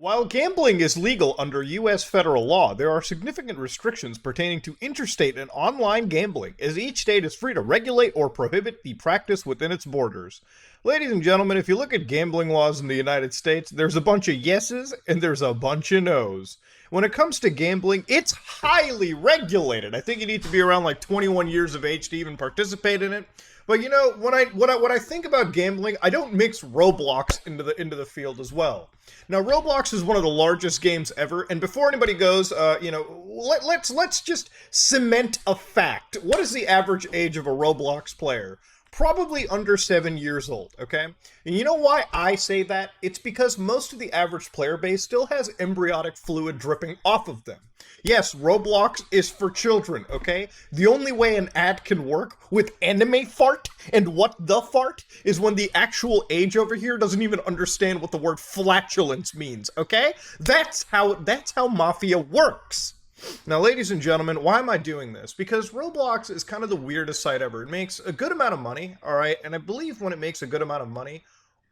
While gambling is legal under U.S. federal law, there are significant restrictions pertaining to interstate and online gambling, as each state is free to regulate or prohibit the practice within its borders. Ladies and gentlemen, if you look at gambling laws in the United States, there's a bunch of yeses and there's a bunch of nos. When it comes to gambling, it's highly regulated. I think you need to be around like 21 years of age to even participate in it. But you know, when I think about gambling, I don't mix Roblox into the field as well. Now, Roblox is one of the largest games ever, and before anybody goes, let's just cement a fact. What is the average age of a Roblox player? Probably under 7 years old, okay? And you know why I say that? It's because most of the average player base still has embryonic fluid dripping off of them. Yes, Roblox is for children, okay? The only way an ad can work with anime fart and what the fart is when the actual age over here doesn't even understand what the word flatulence means, okay? That's how Mafia works. Now, ladies and gentlemen, why am I doing this? Because Roblox is kind of the weirdest site ever. It makes a good amount of money, all right? And I believe when it makes a good amount of money,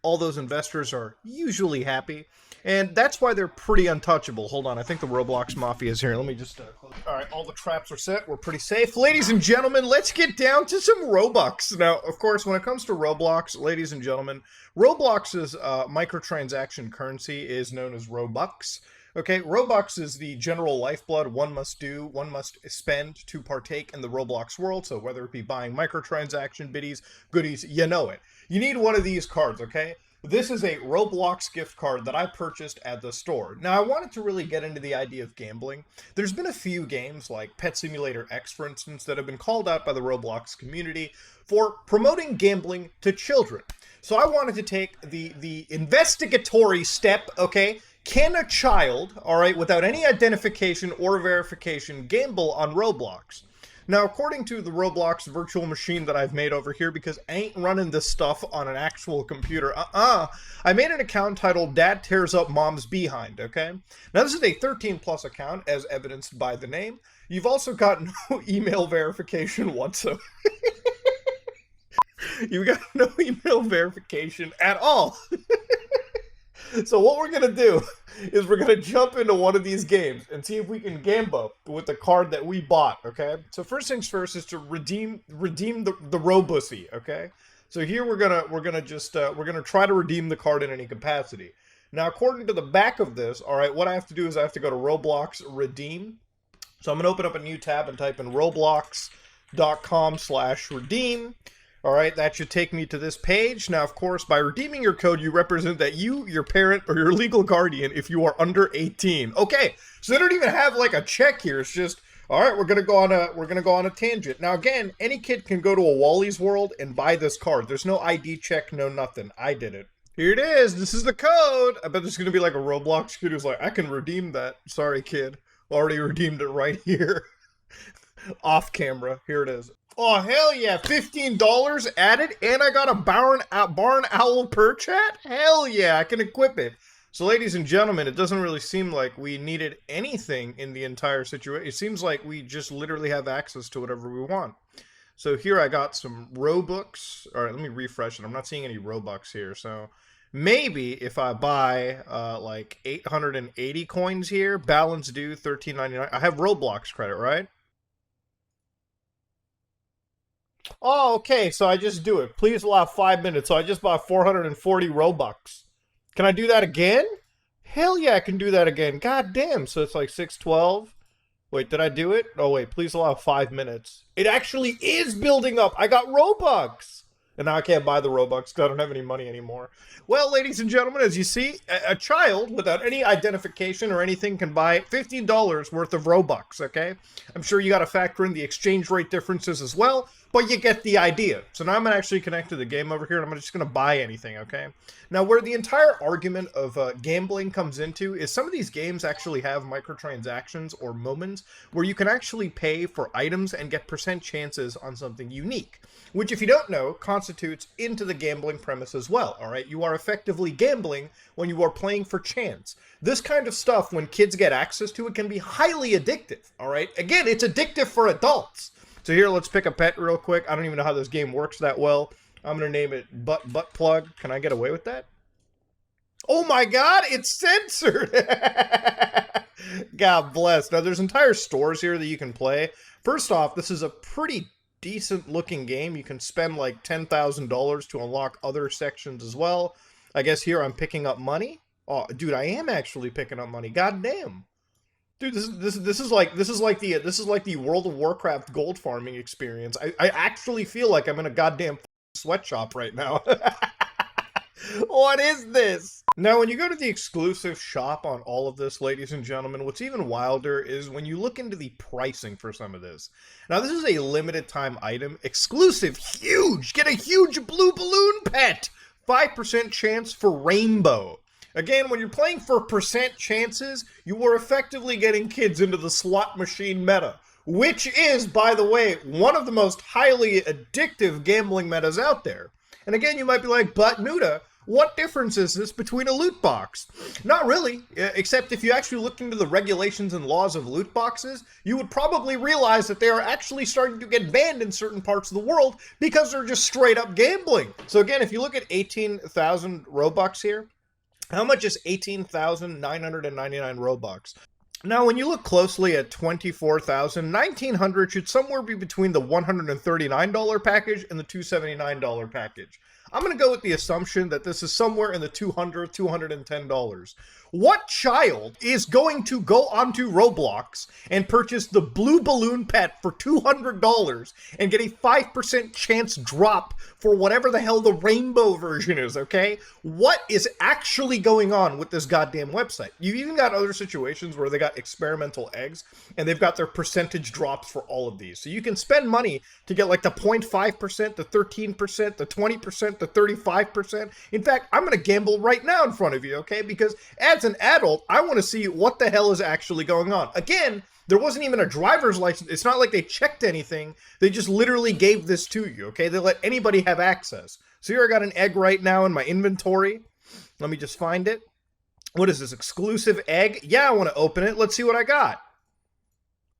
all those investors are usually happy. And that's why they're pretty untouchable. Hold on, I think the Roblox Mafia is here. Let me just close. All right, all the traps are set. We're pretty safe. Ladies and gentlemen, let's get down to some Robux. Now, of course, when it comes to Roblox, ladies and gentlemen, Roblox's microtransaction currency is known as Robux. Okay, Robux is the general lifeblood one must spend to partake in the Roblox world. So whether it be buying microtransaction biddies, goodies, you know it. You need one of these cards, okay? This is a Roblox gift card that I purchased at the store. Now, I wanted to really get into the idea of gambling. There's been a few games, like Pet Simulator X, for instance, that have been called out by the Roblox community for promoting gambling to children. So I wanted to take the investigatory step, okay? Can a child, all right, without any identification or verification, gamble on Roblox? Now, according to the Roblox virtual machine that I've made over here, because I ain't running this stuff on an actual computer, I made an account titled Dad Tears Up Mom's Behind, okay? Now, this is a 13+ account, as evidenced by the name. You've also got no email verification whatsoever. You've got no email verification at all. So what we're going to do is we're going to jump into one of these games and see if we can gamble with the card that we bought, okay? So first things first is to redeem the Robussy, okay? So here we're going to try to redeem the card in any capacity. Now, according to the back of this, all right, what I have to do is I have to go to Roblox redeem. So I'm going to open up a new tab and type in roblox.com/redeem. All right, that should take me to this page. Now, of course, by redeeming your code, you represent that you, your parent, or your legal guardian if you are under 18. Okay, so they don't even have like a check here. It's just, all right, we're gonna go on a tangent. Now, again, any kid can go to a Wally's World and buy this card. There's no ID check, no nothing. I did it. Here it is. This is the code. I bet there's gonna be like a Roblox kid who's like, I can redeem that. Sorry, kid. Already redeemed it right here. Off camera. Here it is. Oh, hell yeah, $15 added, and I got a barn owl per chat? Hell yeah, I can equip it. So, ladies and gentlemen, it doesn't really seem like we needed anything in the entire situation. It seems like we just literally have access to whatever we want. So here I got some Robux. All right, let me refresh it. I'm not seeing any Robux here, so maybe if I buy like 880 coins here, balance due $13.99. I have Roblox credit, right? Oh, okay, so I just do it. Please allow 5 minutes. So I just bought 440 Robux. Can I do that again? Hell yeah, I can do that again. God damn. So it's like 612. Wait, did I do it? Oh, wait, please allow 5 minutes. It actually is building up. I got Robux. And now I can't buy the Robux because I don't have any money anymore. Well, ladies and gentlemen, as you see, a child without any identification or anything can buy $15 worth of Robux, okay? I'm sure you got to factor in the exchange rate differences as well, but you get the idea. So now I'm going to actually connect to the game over here, and I'm just going to buy anything, okay? Now, where the entire argument of gambling comes into is some of these games actually have microtransactions or moments where you can actually pay for items and get percent chances on something unique, which, if you don't know, constitutes into the gambling premise as well, all right? You are effectively gambling when you are playing for chance. This kind of stuff, when kids get access to it, can be highly addictive, all right? Again, it's addictive for adults. So here, let's pick a pet real quick. I don't even know how this game works that well. I'm going to name it Butt Plug. Can I get away with that? Oh my god, it's censored! God bless. Now, there's entire stores here that you can play. First off, this is a pretty decent looking game. You can spend like $10,000 to unlock other sections as well. I guess here I'm picking up money. Oh, dude, I am actually picking up money. God damn. Dude, this is like the World of Warcraft gold farming experience. I actually feel like I'm in a goddamn sweatshop right now. What is this? Now, when you go to the exclusive shop on all of this, ladies and gentlemen, what's even wilder is when you look into the pricing for some of this. Now, this is a limited time item, exclusive, huge, get a huge blue balloon pet, 5% chance for rainbow. Again, when you're playing for percent chances, you are effectively getting kids into the slot machine meta, which is, by the way, one of the most highly addictive gambling metas out there. And again, you might be like, but Nuda, what difference is this between a loot box? Not really, except if you actually looked into the regulations and laws of loot boxes, you would probably realize that they are actually starting to get banned in certain parts of the world because they're just straight up gambling. So again, if you look at 18,000 Robux here, how much is 18,999 Robux? Now, when you look closely at 24,000, 1,900 should somewhere be between the $139 package and the $279 package. I'm going to go with the assumption that this is somewhere in the $200, $210. What child is going to go onto Roblox and purchase the blue balloon pet for $200 and get a 5% chance drop for whatever the hell the rainbow version is, okay? What is actually going on with this goddamn website? You've even got other situations where they got experimental eggs and they've got their percentage drops for all of these. So you can spend money to get like the 0.5%, the 13%, the 20%, the 35%. In fact, I'm going to gamble right now in front of you, okay? Because as an adult, I want to see what the hell is actually going on. Again, there wasn't even a driver's license. It's not like they checked anything. They just literally gave this to you, okay? They let anybody have access. So here I got an egg right now in my inventory. Let me just find it. What is this, exclusive egg? Yeah, I want to open it. Let's see what I got.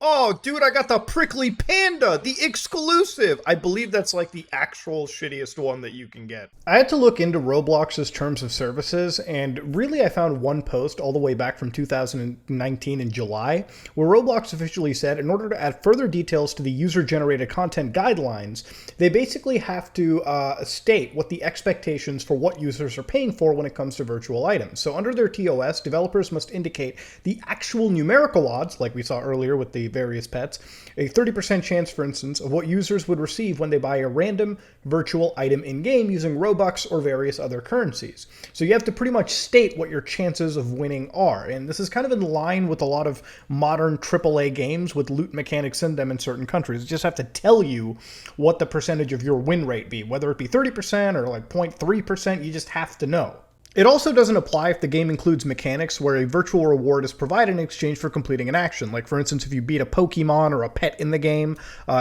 Oh, dude, I got the prickly panda, the exclusive. I believe that's like the actual shittiest one that you can get. I had to look into Roblox's terms of services, and really I found one post all the way back from 2019 in July, where Roblox officially said in order to add further details to the user-generated content guidelines, they basically have to state what the expectations for what users are paying for when it comes to virtual items. So under their TOS, developers must indicate the actual numerical odds, like we saw earlier with the various pets, a 30% chance, for instance, of what users would receive when they buy a random virtual item in-game using Robux or various other currencies. So you have to pretty much state what your chances of winning are, and this is kind of in line with a lot of modern AAA games with loot mechanics in them in certain countries. You just have to tell you what the percentage of your win rate be, whether it be 30% or like 0.3%, you just have to know. It also doesn't apply if the game includes mechanics where a virtual reward is provided in exchange for completing an action. Like, for instance, if you beat a Pokemon or a pet in the game,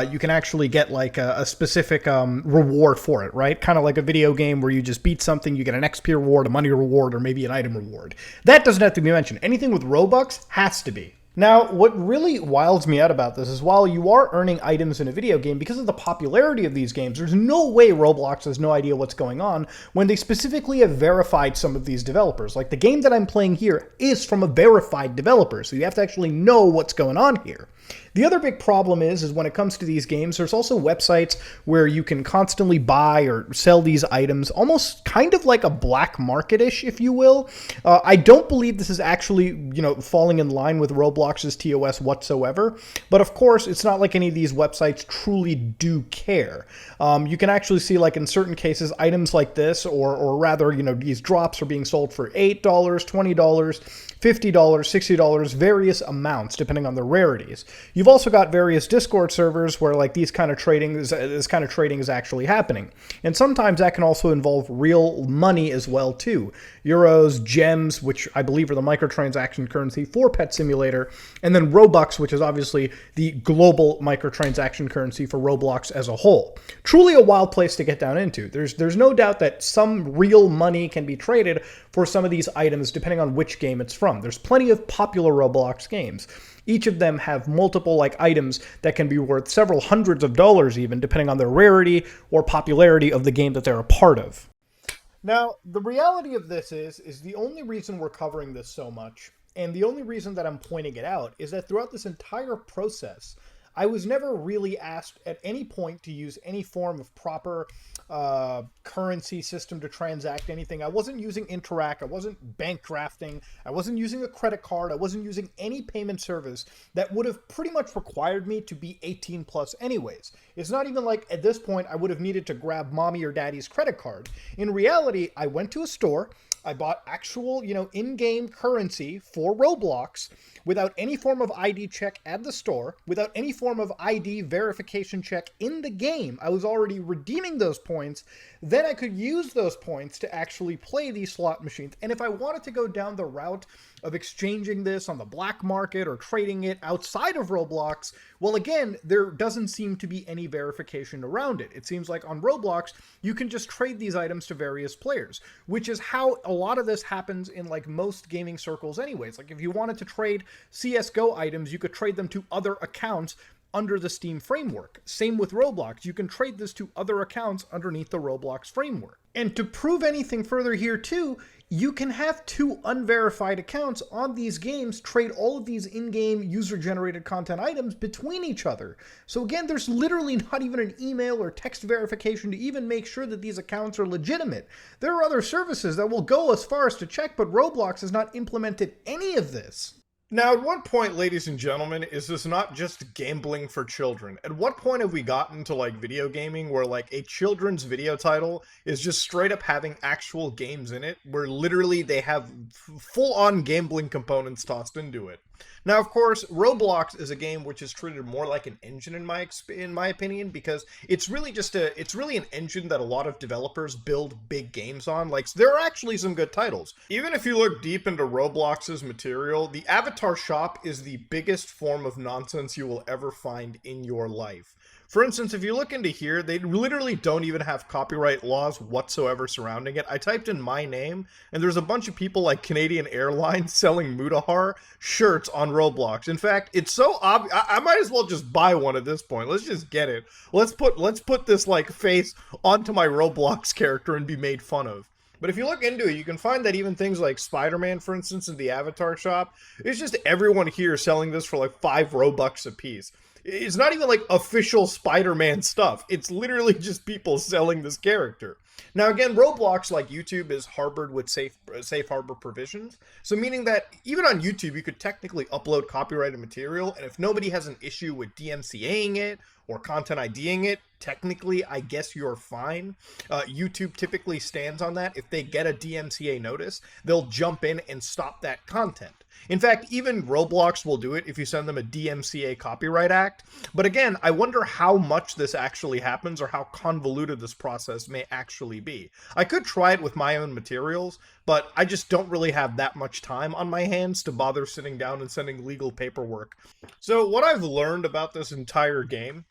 you can actually get like a specific reward for it, right? Kind of like a video game where you just beat something, you get an XP reward, a money reward, or maybe an item reward. That doesn't have to be mentioned. Anything with Robux has to be. Now, what really wilds me out about this is while you are earning items in a video game, because of the popularity of these games, there's no way Roblox has no idea what's going on when they specifically have verified some of these developers. Like the game that I'm playing here is from a verified developer, so you have to actually know what's going on here. The other big problem is when it comes to these games, there's also websites where you can constantly buy or sell these items, almost kind of like a black market-ish, if you will. I don't believe this is actually, falling in line with Roblox's TOS whatsoever. But of course, it's not like any of these websites truly do care. You can actually see, like in certain cases, items like this, or rather, these drops are being sold for $8, $20, $50, $60, various amounts depending on the rarities. You've also got various Discord servers where like this kind of trading is actually happening. And sometimes that can also involve real money as well too. Euros, gems, which I believe are the microtransaction currency for Pet Simulator, and then Robux, which is obviously the global microtransaction currency for Roblox as a whole. Truly a wild place to get down into. There's no doubt that some real money can be traded for some of these items depending on which game it's from. There's plenty of popular Roblox games. Each of them have multiple items that can be worth several hundreds of dollars even, depending on their rarity or popularity of the game that they're a part of. Now, the reality of this is the only reason we're covering this so much, and the only reason that I'm pointing it out, is that throughout this entire process, I was never really asked at any point to use any form of proper currency system to transact anything. I wasn't using Interac. I wasn't bank drafting. I wasn't using a credit card. I wasn't using any payment service that would have pretty much required me to be 18 plus anyways. It's not even like at this point I would have needed to grab mommy or daddy's credit card. In reality, I went to a store. I bought actual, in-game currency for Roblox without any form of ID check at the store, without any form of ID verification check in the game. I was already redeeming those points. Then I could use those points to actually play these slot machines. And if I wanted to go down the route of exchanging this on the black market or trading it outside of Roblox, well, again, there doesn't seem to be any verification around it. It seems like on Roblox, you can just trade these items to various players, which is how a lot of this happens in like most gaming circles anyways. Like if you wanted to trade CSGO items, you could trade them to other accounts under the Steam framework. Same with Roblox. You can trade this to other accounts underneath the Roblox framework. And to prove anything further here too, you can have two unverified accounts on these games trade all of these in-game user-generated content items between each other. So again, there's literally not even an email or text verification to even make sure that these accounts are legitimate. There are other services that will go as far as to check, but Roblox has not implemented any of this. Now, at what point, ladies and gentlemen, is this not just gambling for children? At what point have we gotten to, like, video gaming where, like, a children's video title is just straight up having actual games in it, where literally they have full-on gambling components tossed into it? Now, of course, Roblox is a game which is treated more like an engine in my opinion, because it's really an engine that a lot of developers build big games on. Like, there are actually some good titles. Even if you look deep into Roblox's material, the avatar shop is the biggest form of nonsense you will ever find in your life. For instance, if you look into here, they literally don't even have copyright laws whatsoever surrounding it. I typed in my name, and there's a bunch of people like Canadian Airlines selling Mutahar shirts on Roblox. In fact, it's so obvious. I might as well just buy one at this point. Let's just get it. Let's put this like face onto my Roblox character and be made fun of. But if you look into it, you can find that even things like Spider-Man, for instance, in the avatar shop, it's just everyone here selling this for like 5 Robux a piece. It's not even like official Spider-Man stuff. It's literally just people selling this character. Now again, Roblox, like YouTube, is harbored with safe harbor provisions. So meaning that even on YouTube, you could technically upload copyrighted material, and if nobody has an issue with DMCAing it or content IDing it, technically, I guess you're fine. YouTube typically stands on that. If they get a DMCA notice, they'll jump in and stop that content. In fact, even Roblox will do it if you send them a DMCA Copyright Act. But again, I wonder how much this actually happens or how convoluted this process may actually be. I could try it with my own materials, but I just don't really have that much time on my hands to bother sitting down and sending legal paperwork. So what I've learned about this entire game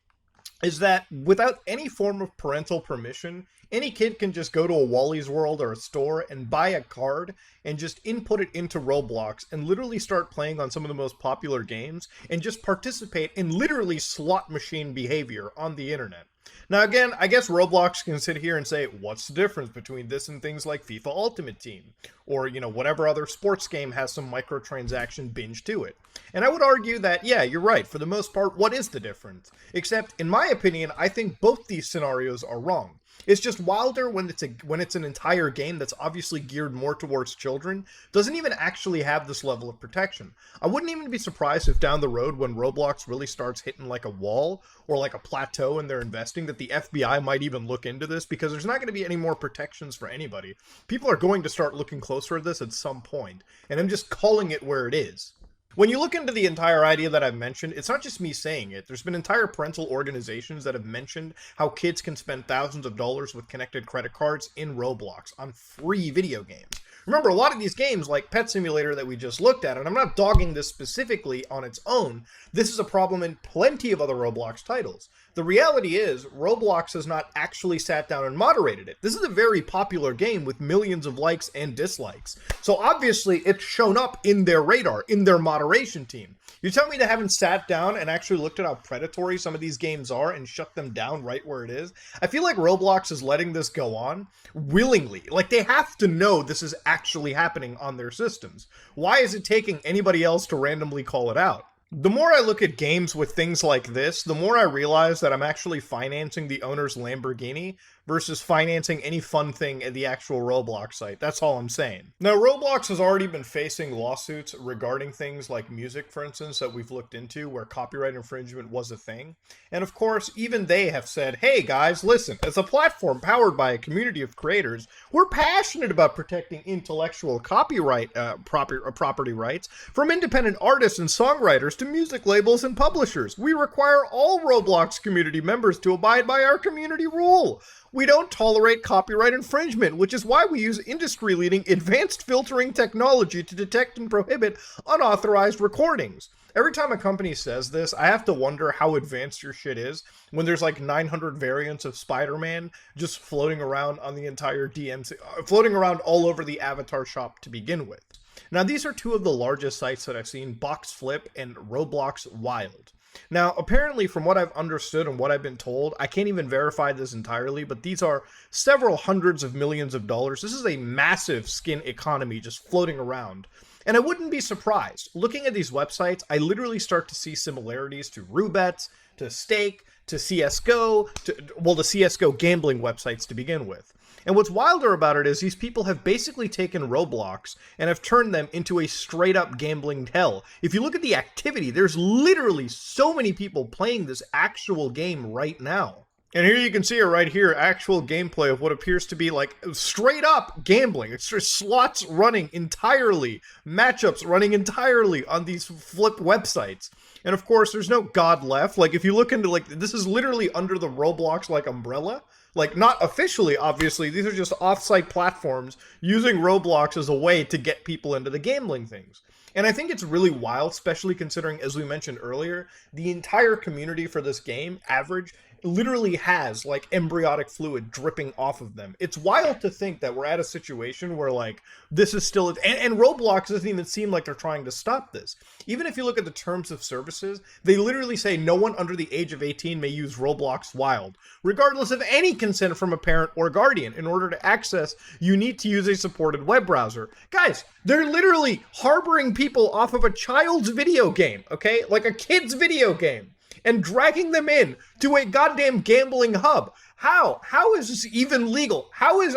is that without any form of parental permission, any kid can just go to a Wally's World or a store and buy a card and just input it into Roblox and literally start playing on some of the most popular games and just participate in literally slot machine behavior on the internet. Now again, I guess Roblox can sit here and say, what's the difference between this and things like FIFA Ultimate Team? Or, whatever other sports game has some microtransaction binge to it. And I would argue that, yeah, you're right. For the most part, what is the difference? Except, in my opinion, I think both these scenarios are wrong. It's just wilder when it's an entire game that's obviously geared more towards children, doesn't even actually have this level of protection. I wouldn't even be surprised if down the road when Roblox really starts hitting like a wall or like a plateau in their investing that the FBI might even look into this, because there's not going to be any more protections for anybody. People are going to start looking closer at this at some point, and I'm just calling it where it is. When you look into the entire idea that I've mentioned, it's not just me saying it. There's been entire parental organizations that have mentioned how kids can spend thousands of dollars with connected credit cards in Roblox on free video games. Remember, a lot of these games, like Pet Simulator that we just looked at, and I'm not dogging this specifically on its own, this is a problem in plenty of other Roblox titles. The reality is, Roblox has not actually sat down and moderated it. This is a very popular game with millions of likes and dislikes. So obviously, it's shown up in their radar, in their moderation team. You tell me they haven't sat down and actually looked at how predatory some of these games are and shut them down right where it is? I feel like Roblox is letting this go on willingly. Like, they have to know this is actually happening on their systems. Why is it taking anybody else to randomly call it out? The more I look at games with things like this, the more I realize that I'm actually financing the owner's Lamborghini versus financing any fun thing at the actual Roblox site. That's all I'm saying. Now, Roblox has already been facing lawsuits regarding things like music, for instance, that we've looked into where copyright infringement was a thing. And of course, even they have said, hey guys, listen, as a platform powered by a community of creators, we're passionate about protecting intellectual copyright property rights from independent artists and songwriters to music labels and publishers. We require all Roblox community members to abide by our community rule. We don't tolerate copyright infringement, which is why we use industry-leading advanced filtering technology to detect and prohibit unauthorized recordings. Every time a company says this, I have to wonder how advanced your shit is when there's like 900 variants of Spider-Man just floating around on the entire DMC, floating around all over the avatar shop to begin with. Now, these are two of the largest sites that I've seen, Box Flip and Roblox Wild. Now, apparently, from what I've understood and what I've been told, I can't even verify this entirely, but these are several hundreds of millions of dollars. This is a massive skin economy just floating around. And I wouldn't be surprised. Looking at these websites, I literally start to see similarities to Roobets, to Stake, to CSGO, to the CSGO gambling websites to begin with. And what's wilder about it is these people have basically taken Roblox and have turned them into a straight-up gambling hell. If you look at the activity, there's literally so many people playing this actual game right now. And here you can see it right here, actual gameplay of what appears to be like straight up gambling. It's just slots running entirely, matchups running entirely on these flip websites. And of course, there's no god left. Like if you look into like, this is literally under the Roblox like umbrella. Like not officially, obviously, these are just off-site platforms using Roblox as a way to get people into the gambling things. And I think it's really wild, especially considering, as we mentioned earlier, the entire community for this game, average, literally has like embryonic fluid dripping off of them. It's wild to think that we're at a situation where like this is still, and Roblox doesn't even seem like they're trying to stop this. Even if you look at the terms of services, they literally say no one under the age of 18 may use Roblox Wild, regardless of any consent from a parent or guardian. In order to access, you need to use a supported web browser. Guys, they're literally harboring people off of a child's video game, okay? Like a kid's video game. And dragging them in to a goddamn gambling hub. How? How is this even legal? How is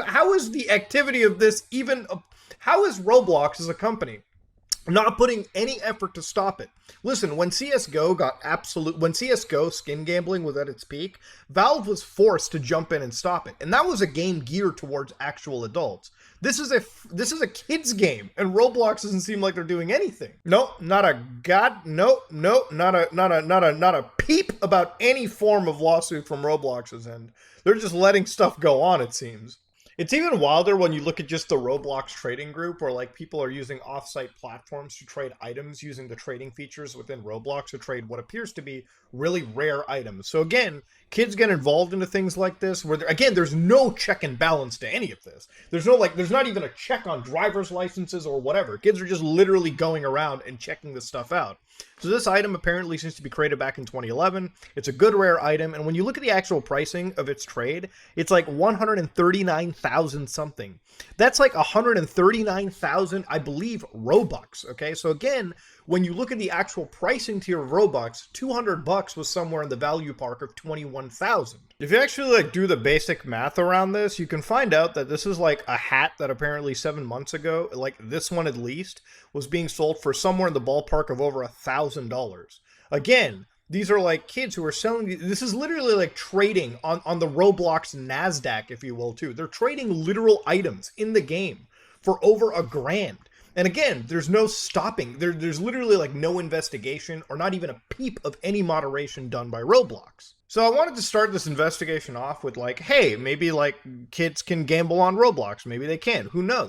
the activity of this even? How is Roblox as a company not putting any effort to stop it? Listen, when CSGO skin gambling was at its peak, Valve was forced to jump in and stop it, and that was a game geared towards actual adults. This is a kids game, and Roblox doesn't seem like they're doing anything. Nope, not a peep about any form of lawsuit from Roblox's end. They're just letting stuff go on, it seems. It's even wilder when you look at just the Roblox trading group where like people are using off-site platforms to trade items using the trading features within Roblox to trade what appears to be really rare items. So again, kids get involved into things like this where again, there's no check and balance to any of this. There's not even a check on driver's licenses or whatever. Kids are just literally going around and checking this stuff out. So this item apparently seems to be created back in 2011. It's a good rare item, and when you look at the actual pricing of its trade, it's like 139,000 something. That's like 139,000, I believe, Robux, okay? So again, when you look at the actual pricing to your Robux, $200 was somewhere in the value park of 21,000. If you actually like do the basic math around this, you can find out that this is like a hat that apparently 7 months ago, like this one at least, was being sold for somewhere in the ballpark of over $1,000. Again, these are like kids who are selling, this is literally like trading on the Roblox NASDAQ, if you will, too. They're trading literal items in the game for over $1,000. And again, there's no stopping. There's literally like no investigation or not even a peep of any moderation done by Roblox. So I wanted to start this investigation off with like, hey, maybe like kids can gamble on Roblox. Maybe they can. Who knows?